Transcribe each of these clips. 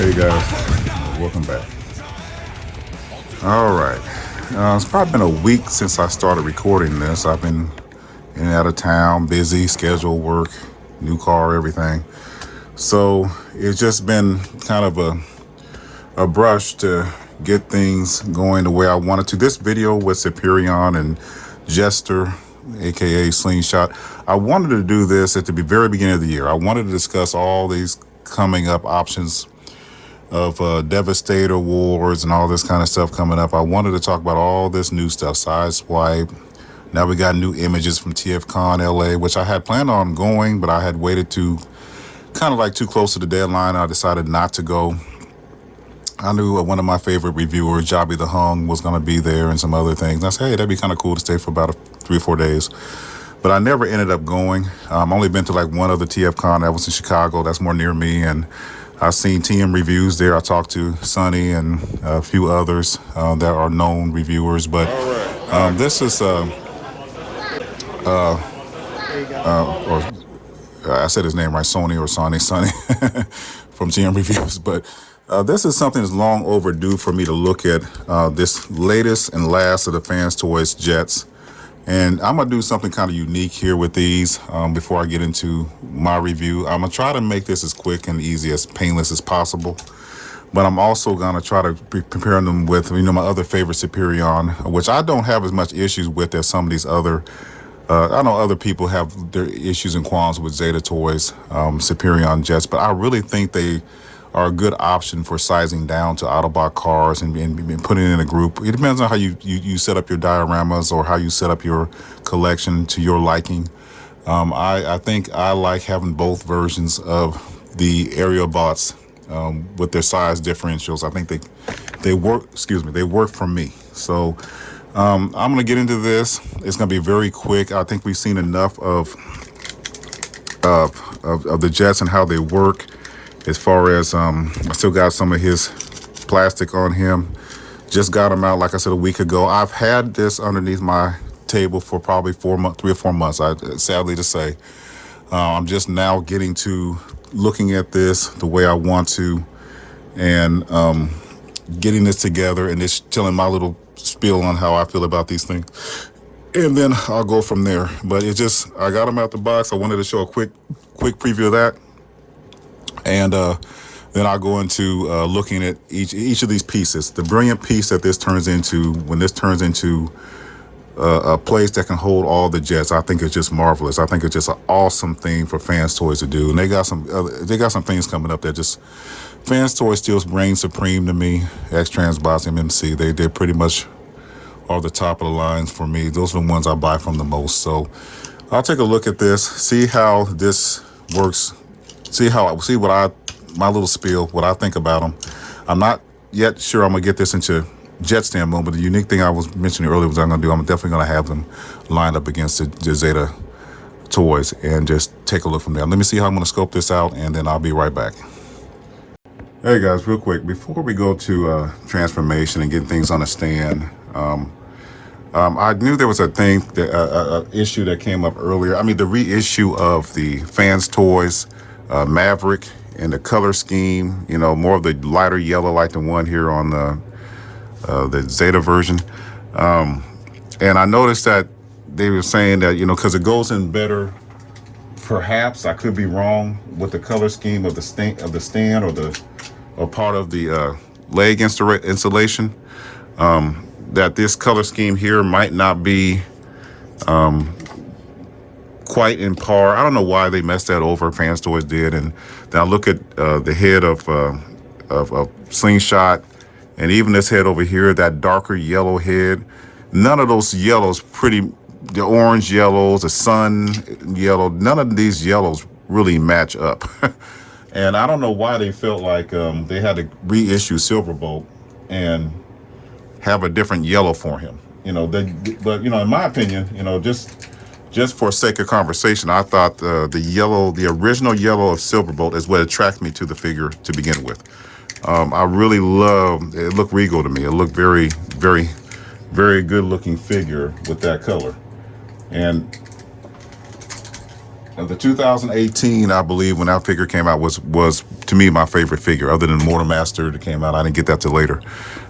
Hey guys, welcome back. All right, it's probably been a week since I started recording this. I've been in and out of town, busy, schedule, work, new car, everything. So it's just been kind of a brush to get things going the way I wanted to. This video with Superion and Jester, aka Slingshot, I wanted to do this at the very beginning of the year. I wanted to discuss all these coming up options of Devastator Wars and all this kind of stuff coming up. I wanted to talk about all this new stuff, Sideswipe. Now we got new images from TFCon LA, which I had planned on going, but I had waited to kind of like too close to the deadline. I decided not to go. I knew one of my favorite reviewers, Jobby the Hung, was going to be there and some other things. And I said, hey, that'd be kind of cool to stay for about 3 or 4 days. But I never ended up going. I've only been to like one other TFCon that was in Chicago. That's more near me. And I've seen TM reviews there. I talked to Sonny and a few others that are known reviewers. But this is, or I said his name right, Sonny from TM reviews. But this is something that's long overdue for me to look at, this latest and last of the Fanstoys Jets. And I'm going to do something kind of unique here with these before I get into my review. I'm going to try to make this as quick and easy, as painless as possible. But I'm also going to try to compare them with, my other favorite Superion, which I don't have as much issues with as some of these other. I know other people have their issues and qualms with Zeta Toys, Superion Jets, but I really think they are a good option for sizing down to Autobot cars and putting it in a group. It depends on how you set up your dioramas or how you set up your collection to your liking. I think I like having both versions of the aerial bots with their size differentials. I think they work. Excuse me, they work for me. So I'm gonna get into this. It's gonna be very quick. I think we've seen enough of the Jets and how they work. As far as I still got some of his plastic on him. Just got him out, like I said, a week ago. I've had this underneath my table for probably 3 or 4 months. Sadly to say, I'm just now getting to looking at this the way I want to, and getting this together and just telling my little spiel on how I feel about these things, and then I'll go from there. But I got them out the box. I wanted to show a quick preview of that. And then I'll go into looking at each of these pieces. The brilliant piece that this turns into, when this turns into a place that can hold all the Jets, I think it's just marvelous. I think it's just an awesome thing for Fanstoys to do. And they got some things coming up that just Fanstoys still reigns supreme to me. X-Transbots, MMC, they pretty much are the top of the lines for me. Those are the ones I buy from the most. So I'll take a look at this, see how this works. See what my little spiel, what I think about them. I'm not yet sure I'm gonna get this into Jet standpoint, but the unique thing I was mentioning earlier was I'm definitely gonna have them lined up against the Zeta Toys and just take a look from there. Let me see how I'm gonna scope this out, and then I'll be right back. Hey guys, real quick, before we go to transformation and getting things on a stand, I knew there was a thing, issue that came up earlier. I mean, the reissue of the Fanstoys Maverick and the color scheme, more of the lighter yellow like the one here on the Zeta version. And I noticed that they were saying that, because it goes in better, perhaps, I could be wrong, with the color scheme of the stand or part of the leg installation, that this color scheme here might not be quite in par. I don't know why they messed that over. Fanstoys did, and then I look at the head of Slingshot, and even this head over here, that darker yellow head. None of those yellows, the orange yellows, the sun yellow, none of these yellows really match up. And I don't know why they felt like they had to reissue Silverbolt and have a different yellow for him. But in my opinion, just for sake of conversation, I thought the original yellow of Silverbolt is what attracted me to the figure to begin with. I really love it. Looked regal to me. It looked very, very, very good looking figure with that color. And the 2018, I believe, when that figure came out, was to me my favorite figure, other than Mortal Master that came out. I didn't get that till later,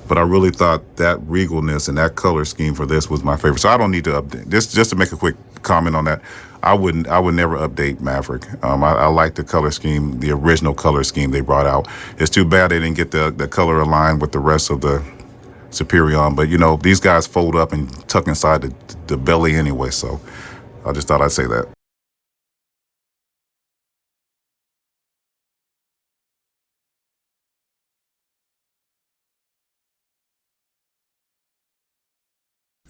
but I really thought that regalness and that color scheme for this was my favorite. So I don't need to update this. Just to make a quick comment on that, I would never update Maverick. I like the color scheme, the original color scheme they brought out. It's too bad they didn't get the color aligned with the rest of the Superion, but these guys fold up and tuck inside the belly anyway. So I just thought I'd say that.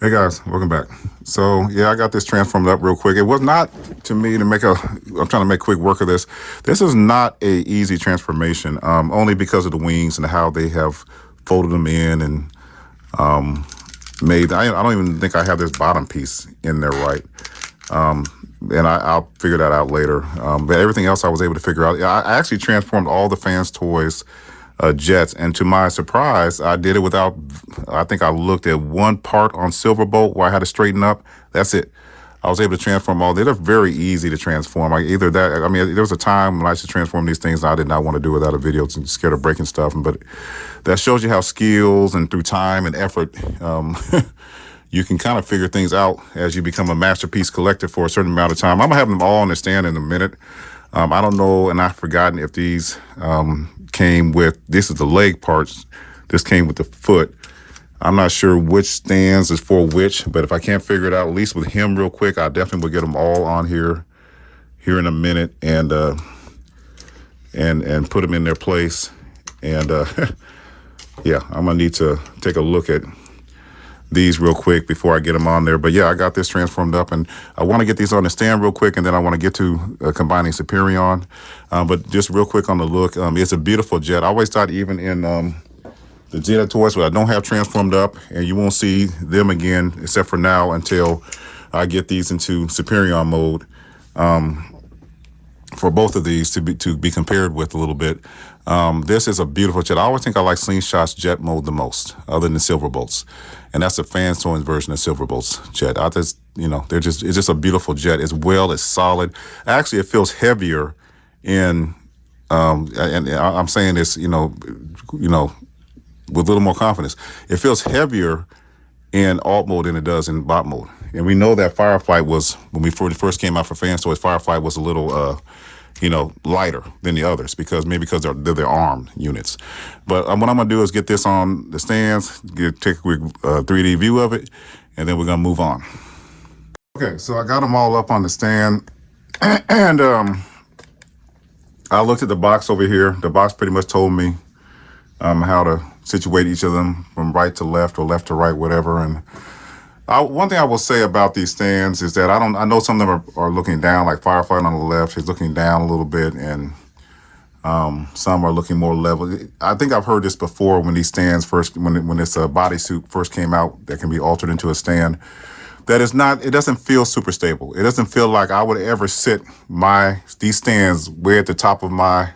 Hey guys, welcome back. So yeah, I got this transformed up real quick. It was not, to me, I'm trying to make quick work of this. This is not a easy transformation, only because of the wings and how they have folded them in and I don't even think I have this bottom piece in there right. And I'll figure that out later. But everything else I was able to figure out. I actually transformed all the Fanstoys jets, and to my surprise, I did it without. I think I looked at one part on Silverbolt where I had to straighten up. That's it. I was able to transform all. They're very easy to transform. There was a time when I used to transform these things, and I did not want to do it without a video. I'm scared of breaking stuff, but that shows you how skills and through time and effort, you can kind of figure things out as you become a masterpiece collector for a certain amount of time. I'm gonna have them all on the stand in a minute. I don't know, and I've forgotten if these came with, this is the leg parts, this came with the foot. I'm not sure which stands is for which, but if I can't figure it out, at least with him real quick, I definitely will get them all on here in a minute and put them in their place. And yeah, I'm gonna need to take a look at these real quick before I get them on there. But yeah, I got this transformed up, and I want to get these on the stand real quick, and then I want to get to combining Superion. But just real quick on the look, it's a beautiful jet. I always thought even in the Zeta Toys, but I don't have transformed up, and you won't see them again except for now until I get these into Superion mode. For both of these to be compared with a little bit. This is a beautiful jet. I always think I like Slingshot's jet mode the most, other than Silverbolt's, and that's the Fanstoys version of Silverbolt's jet. It's just a beautiful jet. It's solid. Actually, it feels heavier in, and I'm saying this, with a little more confidence. It feels heavier in alt mode than it does in bot mode. And we know that Firefight was, when we first came out for Fanstoys, Firefight was a little, lighter than the others because they're armed units. But what I'm gonna do is get this on the stands, take a quick 3D view of it, and then we're gonna move on. Okay, so I got them all up on the stand, and I looked at the box over here. The box pretty much told me how to situate each of them from right to left or left to right, whatever. And one thing I will say about these stands is that I know some of them are looking down, like Firefight on the left is looking down a little bit, and some are looking more level. I think I've heard this before when these stands first, when this bodysuit first came out that can be altered into a stand, that it doesn't feel super stable. It doesn't feel like I would ever sit these stands way at the top of my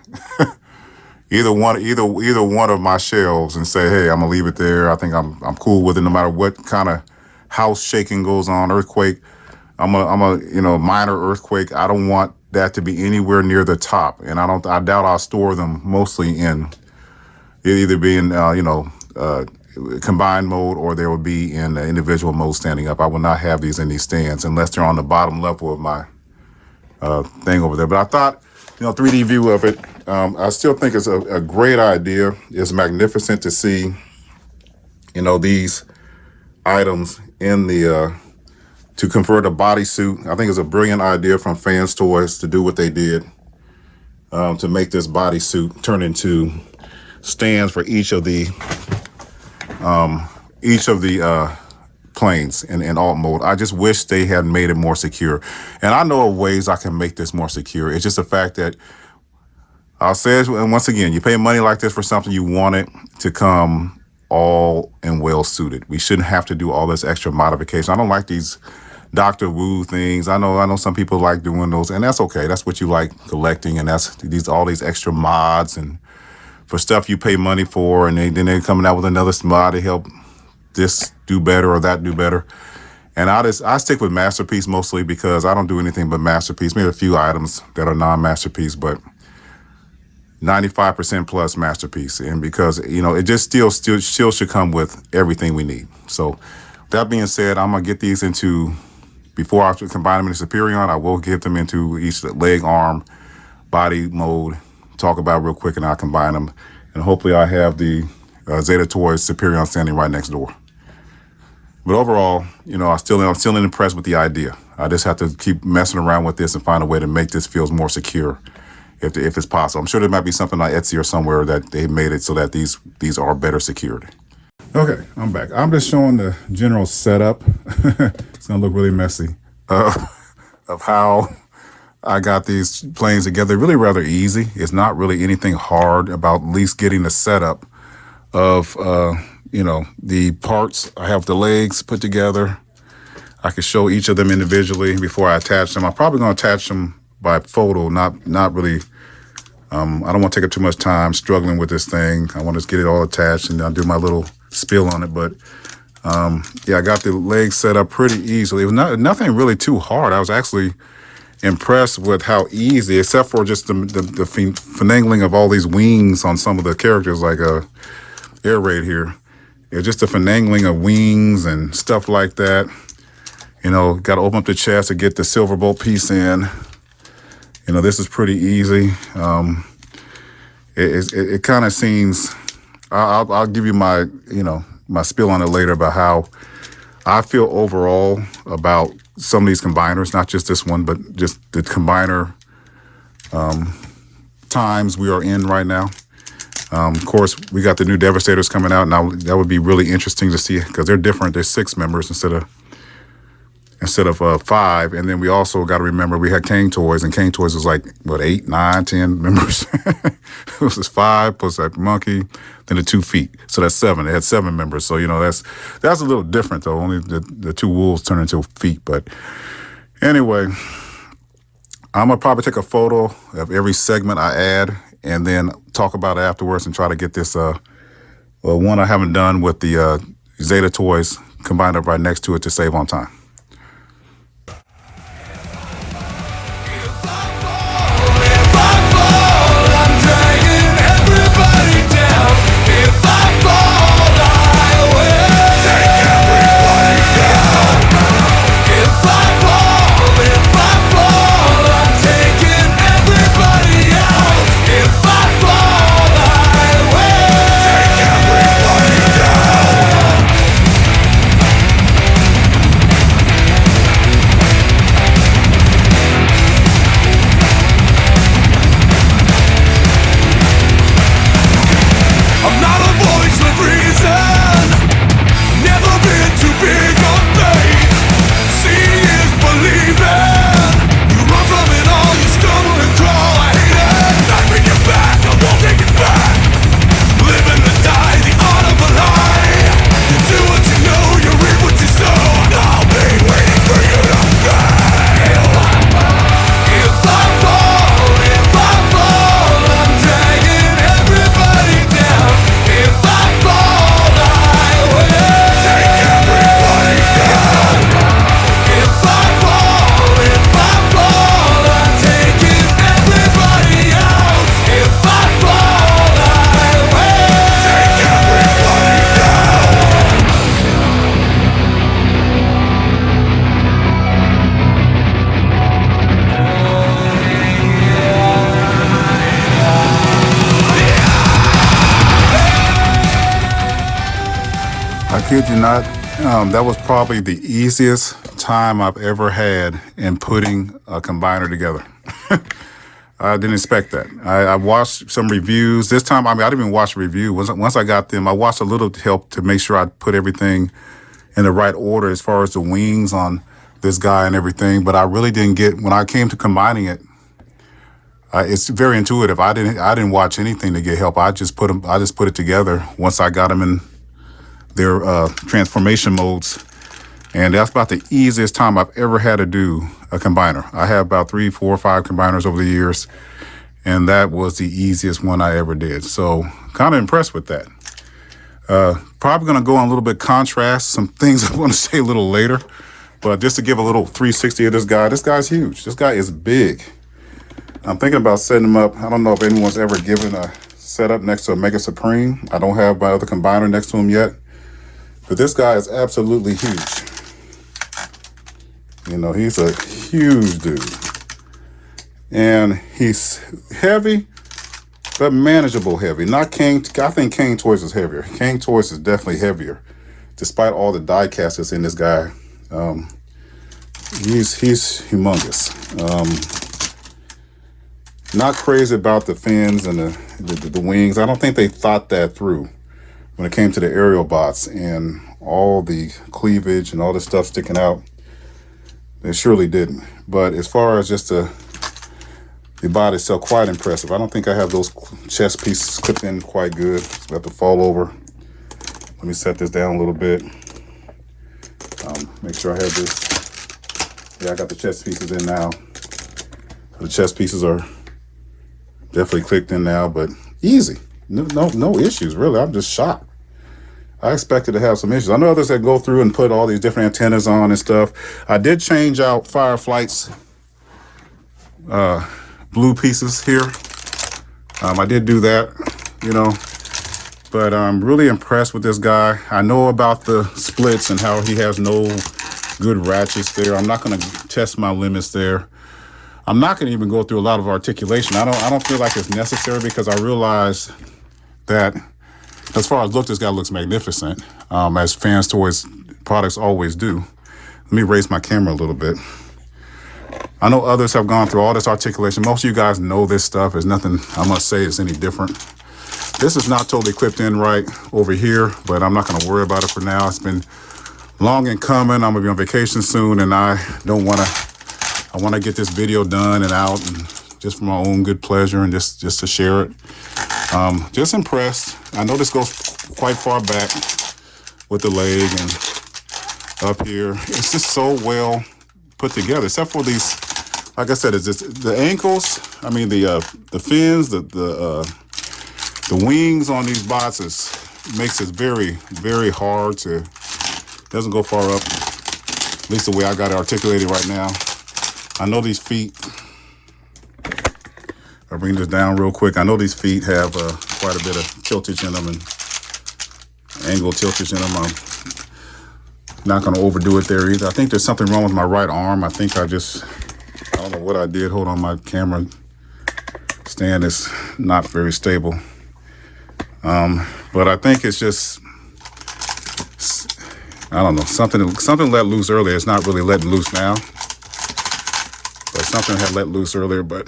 either one of my shelves and say, hey, I'm gonna leave it there. I think I'm cool with it no matter what kind of house shaking goes on, earthquake. I'm a minor earthquake. I don't want that to be anywhere near the top, and I doubt I'll store them mostly in either being combined mode, or they will be in individual mode standing up. I will not have these in these stands unless they're on the bottom level of my thing over there. But I thought, 3D view of it, I still think it's a great idea. It's magnificent to see, these items in the to convert a bodysuit. I think it's a brilliant idea from Fanstoys to do what they did, to make this bodysuit turn into stands for each of the planes in alt mode. I just wish they had made it more secure. And I know of ways I can make this more secure. It's just the fact that I'll say it, and once again, you pay money like this for something, you want it to come all and well suited. We shouldn't have to do all this extra modification. I don't like these Dr. Wu things. I know some people like doing those, and that's okay. That's what you like collecting, and that's all these extra mods and for stuff you pay money for, and then they're coming out with another mod to help this do better or that do better. And I stick with Masterpiece mostly because I don't do anything but Masterpiece. Maybe a few items that are non-Masterpiece, but 95% plus Masterpiece. And because, it just still should come with everything we need. So that being said, I'm going to get these into, before I combine them into Superion, I will get them into each leg, arm, body mode, talk about real quick, and I'll combine them. And hopefully I have the Zeta Toys Superion standing right next door. But overall, I'm still impressed with the idea. I just have to keep messing around with this and find a way to make this feel more secure, if it's possible. I'm sure there might be something like Etsy or somewhere that they made it so that these are better secured. Okay, I'm back. I'm just showing the general setup. It's gonna look really messy of how I got these planes together. They're really rather easy. It's not really anything hard about at least getting the setup of the parts. I have the legs put together. I can show each of them individually before I attach them. I'm probably going to attach them by photo, not really. I don't want to take up too much time struggling with this thing. I want to just get it all attached and I'll do my little spill on it. But yeah, I got the legs set up pretty easily. It was nothing really too hard. I was actually impressed with how easy, except for just the finagling of all these wings on some of the characters, like Air Raid here. It's just the finagling of wings and stuff like that. Got to open up the chest to get the silver bolt piece in. This is pretty easy. It kind of seems, I'll give you my, my spill on it later about how I feel overall about some of these combiners, not just this one, but just the combiner times we are in right now. Of course, we got the new Devastators coming out. Now that would be really interesting to see because they're different. They're 6 members instead of 5. And then we also got to remember we had King Toys, and King Toys was like, what, 8, 9, 10 members? It was 5 plus that monkey, then the 2 feet. So that's 7. They had 7 members. So, that's a little different though. Only the 2 wolves turn into feet. But anyway, I'm going to probably take a photo of every segment I add and then talk about it afterwards and try to get this one I haven't done with the Zeta Toys combined up right next to it to save on time. I kid you not, that was probably the easiest time I've ever had in putting a combiner together. I didn't expect that. I watched some reviews. This time, I mean, I didn't even watch a review. Once I got them, I watched a little to help to make sure I put everything in the right order as far as the wings on this guy and everything. But I really didn't get, when I came to combining it, it's very intuitive. I didn't watch anything to get help. I just put it together once I got them in their transformation modes. And that's about the easiest time I've ever had to do a combiner. I have about 3, 4, 5 combiners over the years, and that was the easiest one I ever did. So kind of impressed with that. Probably going to go on a little bit contrast, some things I want to say a little later, but just to give a little 360 of this guy. This guy's huge. This guy is big. I'm thinking about setting him up. I don't know if anyone's ever given a setup next to a Mega Supreme. I don't have my other combiner next to him yet, but this guy is absolutely huge. You know, he's a huge dude. And he's heavy, but manageable heavy. Not King. I think King Toys is heavier. King Toys is definitely heavier, despite all the die cast that's in this guy. He's humongous. Not crazy about the fins and the wings. I don't think they thought that through when it came to the aerial bots and all the cleavage and all this stuff sticking out. They surely didn't. But as far as just the body itself, quite impressive. I don't think I have those chest pieces clipped in quite good. It's about to fall over. Let me set this down a little bit. Make sure I have this. Yeah, I got the chest pieces in now. The chest pieces are definitely clicked in now, but easy. No issues, really. I'm just shocked. I expected to have some issues. I know others that go through and put all these different antennas on and stuff. I did change out Fireflight's blue pieces here. I did do that, you know, but I'm really impressed with this guy. I know about the splits and how he has no good ratchets there. I'm not going to test my limits there. I'm not going to even go through a lot of articulation. I don't feel like it's necessary because I realize that as far as look, this guy looks magnificent, as Fanstoys products always do. Let me raise my camera a little bit. I know others have gone through all this articulation. Most of you guys know this stuff. There's nothing I must say is any different. This is not totally clipped in right over here, but I'm not going to worry about it for now. It's been long in coming. I'm going to be on vacation soon, and I want to get this video done and out, and just for my own good pleasure and just to share it. Just impressed. I know this goes quite far back with the leg and up here. It's just so well put together, except for these, like I said, it's just the ankles. I mean, the fins, the wings on these bots makes it very, very hard to, doesn't go far up, at least the way I got it articulated right now. I know these feet, I'll bring this down real quick. I know these feet have quite a bit of tiltage in them and angle tiltage in them. I'm not going to overdo it there either. I think there's something wrong with my right arm. I think I don't know what I did. Hold on, my camera stand is not very stable. But I think it's just, I don't know, something let loose earlier. It's not really letting loose now, but something had let loose earlier. But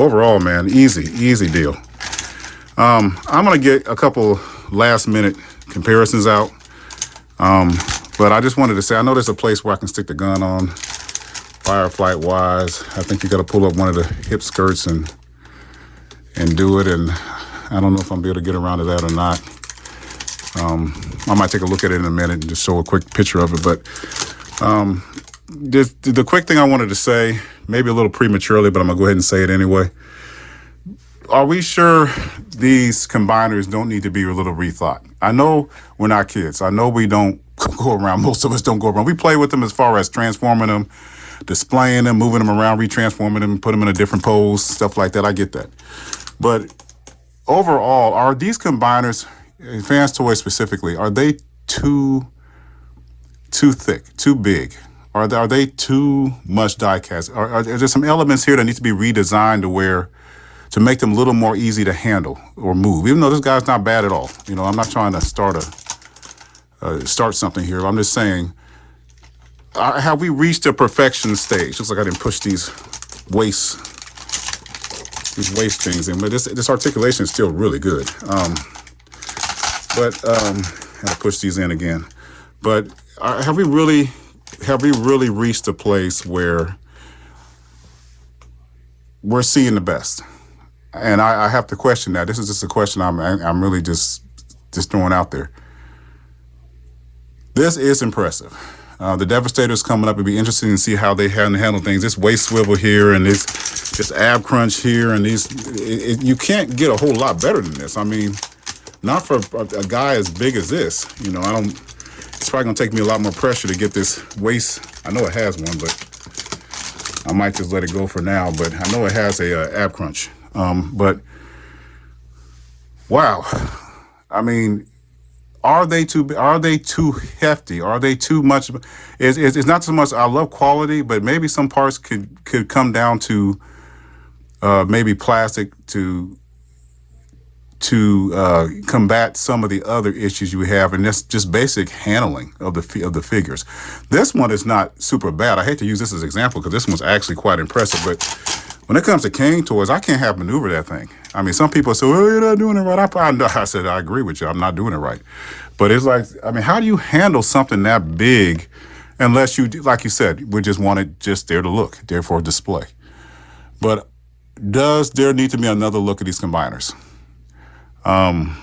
overall, man, easy deal. I'm going to get a couple last minute comparisons out. But I just wanted to say, I know there's a place where I can stick the gun on, Fireflight wise. I think you got to pull up one of the hip skirts and do it. And I don't know if I'm able to get around to that or not. I might take a look at it in a minute and just show a quick picture of it. But the quick thing I wanted to say, maybe a little prematurely, but I'm gonna go ahead and say it anyway. Are we sure these combiners don't need to be a little rethought? I know we're not kids. I know we don't go around. Most of us don't go around. We play with them as far as transforming them, displaying them, moving them around, retransforming them, put them in a different pose, stuff like that. I get that. But overall, are these combiners, Fanstoys specifically, are they too thick, too big? Are they too much die cast? Are there some elements here that need to be redesigned to make them a little more easy to handle or move? Even though this guy's not bad at all. You know, I'm not trying to start something here. I'm just saying, have we reached a perfection stage? Looks like I didn't push these waist things in, but this articulation is still really good. But I had to push these in again. But have we really reached a place where we're seeing the best? And I have to question that. This is just a question I'm really just throwing out there. This is impressive. The Devastator's coming up. It'd be interesting to see how they handle things. This waist swivel here and this ab crunch here, and you can't get a whole lot better than this. I mean, not for a guy as big as this. You know, it's probably gonna take me a lot more pressure to get this waist. I know it has one, but I might just let it go for now. But I know it has a ab crunch. But wow, I mean, are they too hefty? Are they too much? It's not so much I love quality, but maybe some parts could come down to maybe plastic to combat some of the other issues you have, and that's just basic handling of the figures. This one is not super bad. I hate to use this as an example because this one's actually quite impressive, but when it comes to cane toys, I can't half maneuver that thing. I mean, some people say, well, you're not doing it right. I said, I agree with you. I'm not doing it right. But it's like, I mean, how do you handle something that big unless you, like you said, we just want it just there to look, there for display. But does there need to be another look at these combiners? I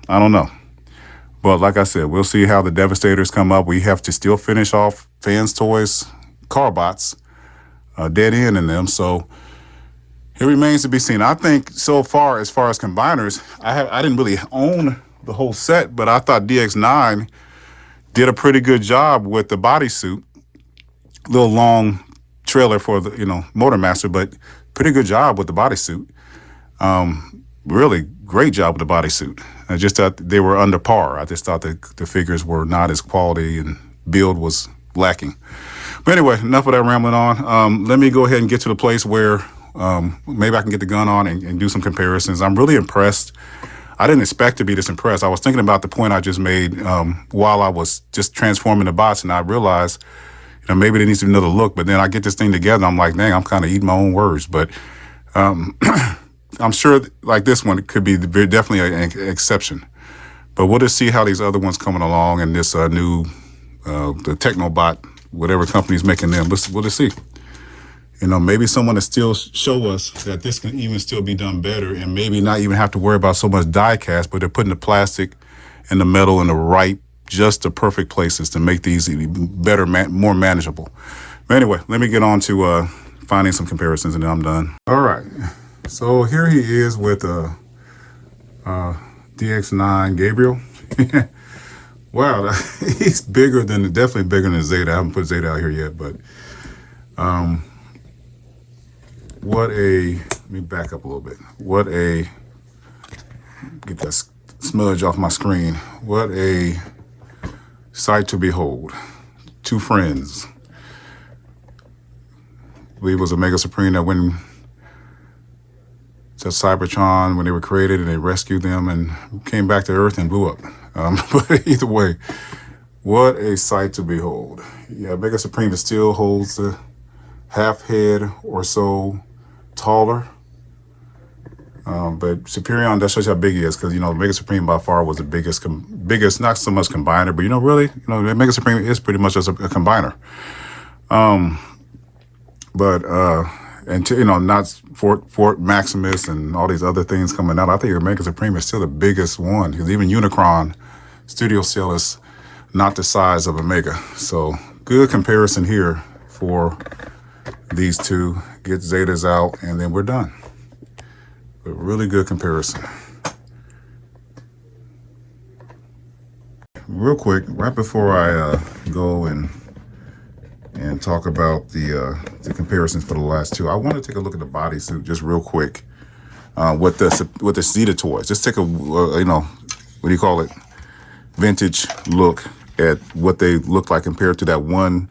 don't know. But like I said, we'll see how the Devastators come up. We have to still finish off Fanstoys Carbots, dead end in them. So it remains to be seen. I think so far, as combiners, I didn't really own the whole set, but I thought DX9 did a pretty good job with the bodysuit. Little long trailer for the Motormaster, but pretty good job with the bodysuit. Really great job with the bodysuit. I just thought they were under par. I just thought the figures were not as quality and build was lacking. But anyway, enough of that rambling on. Let me go ahead and get to the place where maybe I can get the gun on and do some comparisons. I'm really impressed. I didn't expect to be this impressed. I was thinking about the point I just made while I was just transforming the bots, and I realized, maybe there needs to be another look. But then I get this thing together, I'm like, dang, I'm kind of eating my own words. But I'm sure, like this one, it could be definitely an exception. But we'll just see how these other ones coming along, and this new the Technobot, whatever company's making them. We'll just see. Maybe someone will still show us that this can even still be done better, and maybe not even have to worry about so much die cast, but they're putting the plastic and the metal in just the perfect places to make these better, more manageable. But anyway, let me get on to finding some comparisons, and then I'm done. All right, so here he is with DX9 Gabriel. Wow, he's definitely bigger than Zeta. I haven't put Zeta out here yet, but let me back up a little bit. Get that smudge off my screen. What a sight to behold. Two friends. I believe it was Omega Supreme that went to Cybertron when they were created, and they rescued them and came back to Earth and blew up. But either way, what a sight to behold. Yeah, Omega Supreme still holds the half head or so taller. But Superion, that shows you how big he is, because Mega Supreme by far was the biggest, not so much combiner, but really, Mega Supreme is pretty much just a combiner. Not Fort Maximus and all these other things coming out. I think Mega Supreme is still the biggest one, because even Unicron Studio Cell is not the size of Omega. So good comparison here for these two. Get Zetas out, and then we're done. But really good comparison. Real quick, right before I go and talk about the comparisons for the last two, I want to take a look at the bodysuit just real quick with the Zeta Toys. Just take a vintage look at what they look like compared to that one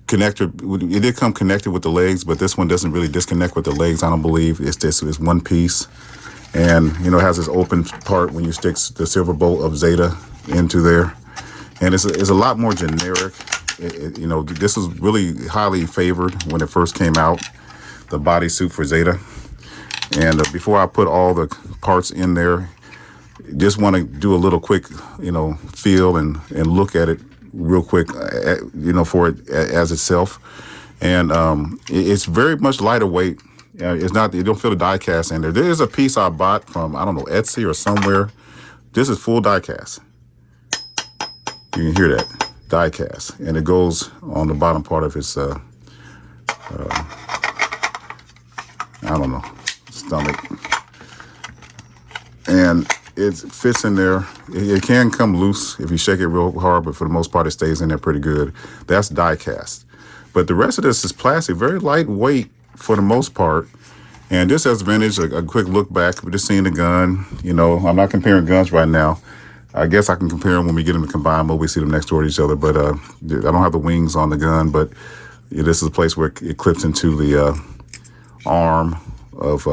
connector. It did come connected with the legs, but this one doesn't really disconnect with the legs, I don't believe. It's one piece, and it has this open part when you stick the silver bolt of Zeta into there, and it's a lot more generic You know, this was really highly favored when it first came out, the bodysuit for Zeta. And before I put all the parts in there, just want to do a little quick, you know, feel and look at it real quick, you know, for it as itself. And it's very much lighter weight. It's not, you don't feel the die cast in there. There is a piece I bought from, I don't know, Etsy or somewhere. This is full die cast. You can hear that, die cast. And it goes on the bottom part of his, I don't know, stomach. And it fits in there. It can come loose if you shake it real hard, but for the most part, it stays in there pretty good. That's die cast. But the rest of this is plastic, very lightweight for the most part. And just as vintage, a quick look back, we're just seeing the gun. You know, I'm not comparing guns right now. I guess I can compare them when we get them to combine mode. We see them next door to each other, but I don't have the wings on the gun, but this is a place where it clips into the arm of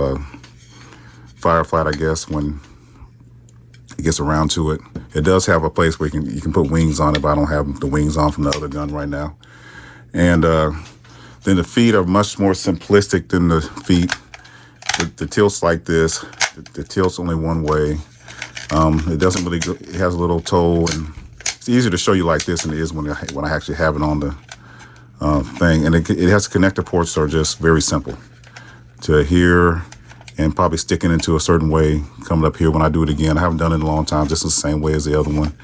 Firefly, I guess, when it gets around to it. It does have a place where you can put wings on it, but I don't have the wings on from the other gun right now. And then the feet are much more simplistic than the feet. The tilt's like this. The tilt's only one way. It doesn't really go, it has a little toe, and it's easier to show you like this than it is when I actually have it on the thing. And it has connector ports that are just very simple to here, and probably sticking into a certain way coming up here when I do it again. I haven't done it in a long time. This is the same way as the other one.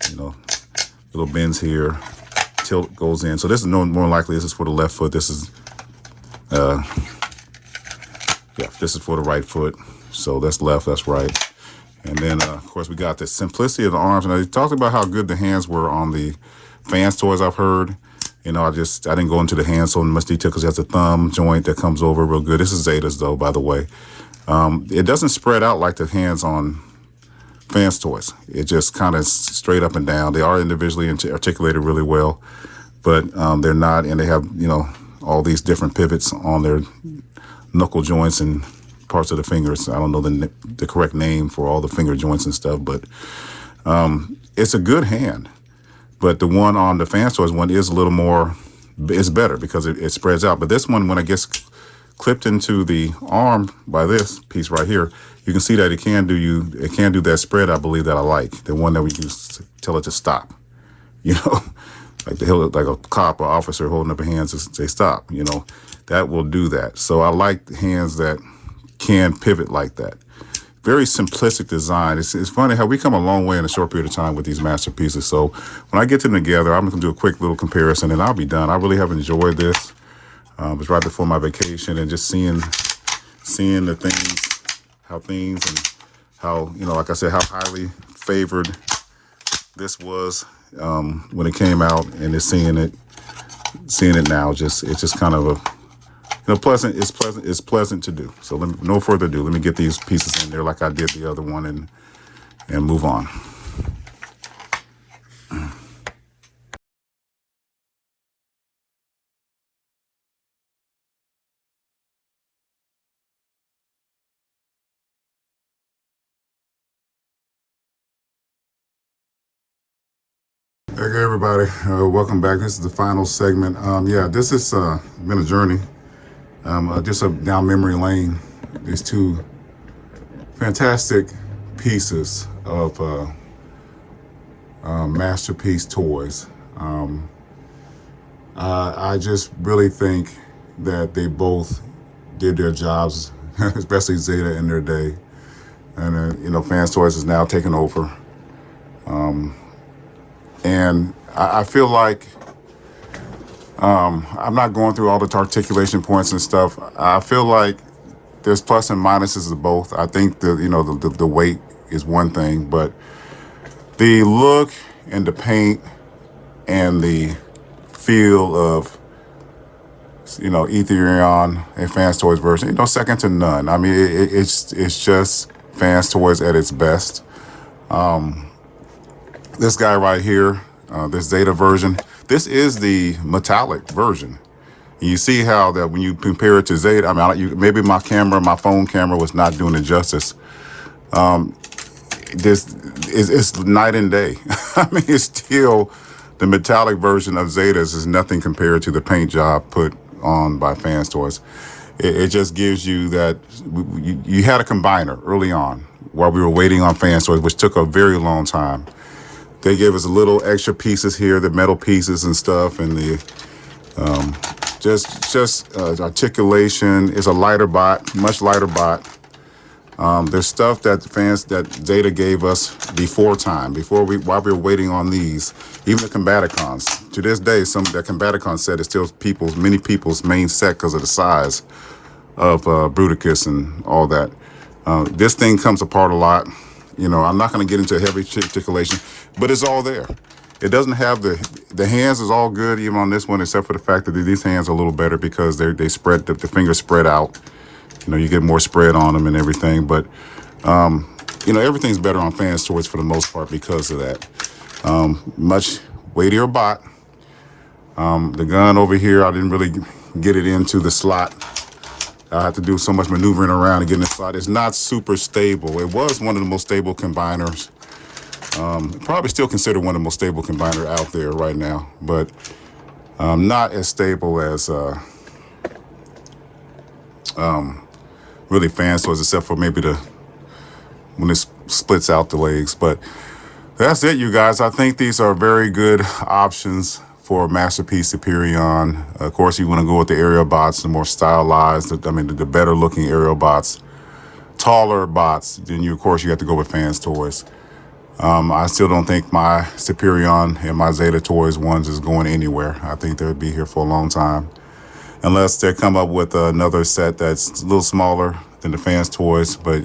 You know, little bends here, tilt goes in. So this is more likely this is for the left foot. This is this is for the right foot. So that's left, that's right. And then of course we got the simplicity of the arms. And I talked about how good the hands were on the Fanstoys I've heard. You know, I didn't go into the hands so much detail because it has a thumb joint that comes over real good. This is Zeta's though, by the way. It doesn't spread out like the hands on Fanstoys. It just kind of straight up and down. They are individually articulated really well, but they're not, and they have, you know, all these different pivots on their knuckle joints and parts of the fingers. I don't know the correct name for all the finger joints and stuff, but it's a good hand. But the one on the Fanstoys one is a little more, it's better because it spreads out. But this one, when it gets clipped into the arm by this piece right here, you can see that it can do that spread, I believe, that I like. The one that we can tell it to stop, you know, like a cop or officer holding up a hand to say stop, you know, that will do that. So I like hands that can pivot like that. Very simplistic design. It's funny how we come a long way in a short period of time with these masterpieces. So when I get them together, I'm going to do a quick little comparison and I'll be done. I really have enjoyed this. It was right before my vacation, and just seeing the things, and how, you know, like I said, how highly favored this was when it came out, and just seeing it now, it's just kind of a, you know, pleasant. It's pleasant to do. So no further ado, let me get these pieces in there like I did the other one, and move on. Okay, everybody, welcome back. This is the final segment. Yeah, this has been a journey. Just down memory lane. These two fantastic pieces of masterpiece toys. I just really think that they both did their jobs, especially Zeta in their day. And you know, Fanstoys is now taking over. And I feel like I'm not going through all the articulation points and stuff. I feel like there's plus and minuses of both. I think the weight is one thing, but the look and the paint and the feel of, you know, Ethereaon and Fanstoys version, you know, second to none. I mean, it's just Fanstoys at its best. This guy right here, this Zeta version, this is the metallic version. And you see how that when you compare it to Zeta, I mean, maybe my phone camera was not doing it justice. This is night and day. I mean, it's still the metallic version of Zetas is nothing compared to the paint job put on by Fanstoys. It just gives you that, you had a combiner early on while we were waiting on Fanstoys, which took a very long time. They gave us a little extra pieces here, the metal pieces and stuff, and the articulation. Is a lighter bot, much lighter bot. There's stuff that Zeta gave us while we were waiting on these. Even the Combaticons. To this day, some of that Combaticon set is still many people's main set because of the size of Bruticus and all that. This thing comes apart a lot. I'm not going to get into a heavy articulation, but it's all there. It doesn't have the hands is all good even on this one, except for the fact that these hands are a little better because they spread, the fingers spread out. You get more spread on them and everything, but everything's better on Fanstoys for the most part because of that. Much weightier bot. The gun over here, I didn't really get it into the slot. I had to do so much maneuvering around to get in the slot. It's not super stable. It was one of the most stable combiners. Probably still considered one of the most stable combiners out there right now, but not as stable as really Fanstoys, except for maybe when it splits out the legs. But that's it, you guys. I think these are very good options for Masterpiece Superion. Of course, you want to go with the aerial bots, the more stylized, the better looking aerial bots, taller bots. Then of course, you have to go with Fanstoys. I still don't think my Superion and my Zeta Toys ones is going anywhere. I think they'll be here for a long time, unless they come up with another set that's a little smaller than the Fanstoys, but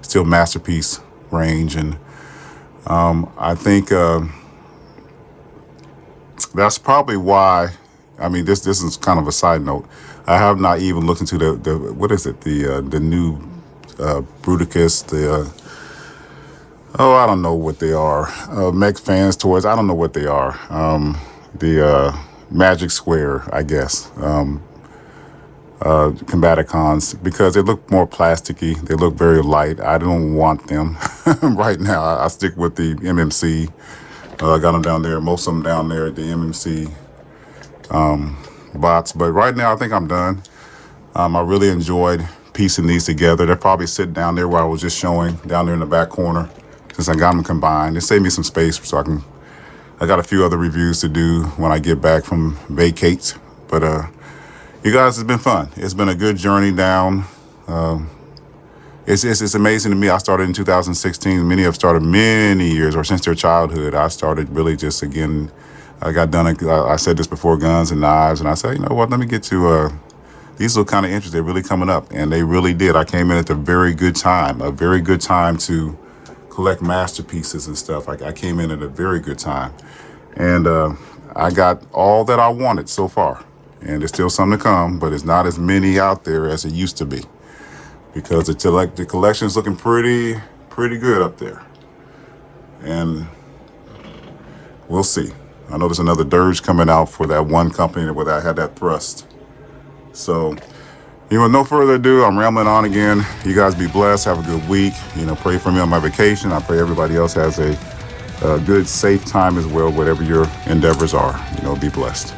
still Masterpiece range. And I think that's probably why. This is kind of a side note. I have not even looked into the what is it, the new Bruticus, I don't know what they are. Mech Fanstoys, I don't know what they are. The Magic Square, I guess. Combaticons, because they look more plasticky. They look very light. I don't want them right now. I stick with the MMC. I got them down there, most of them down there at the MMC bots. But right now, I think I'm done. I really enjoyed piecing these together. They're probably sitting down there where I was just showing, down there in the back corner, since I got them combined. It saved me some space, so I got a few other reviews to do when I get back from vacates. But you guys, it's been fun. It's been a good journey down. It's amazing to me. I started in 2016. Many have started many years, or since their childhood. I started really just, again, I got done, I said this before, guns and knives, and I said, let me get to, these look kind of interesting. They're really coming up, and they really did. I came in at a very good time to collect masterpieces and stuff. I came in at a very good time, and I got all that I wanted so far. And there's still some to come, but it's not as many out there as it used to be, because the collection is looking pretty good up there. And we'll see. I know there's another Dirge coming out for that one company where I had that thrust. So, no further ado, I'm rambling on again. You guys be blessed. Have a good week. Pray for me on my vacation. I pray everybody else has a good, safe time as well, whatever your endeavors are. Be blessed.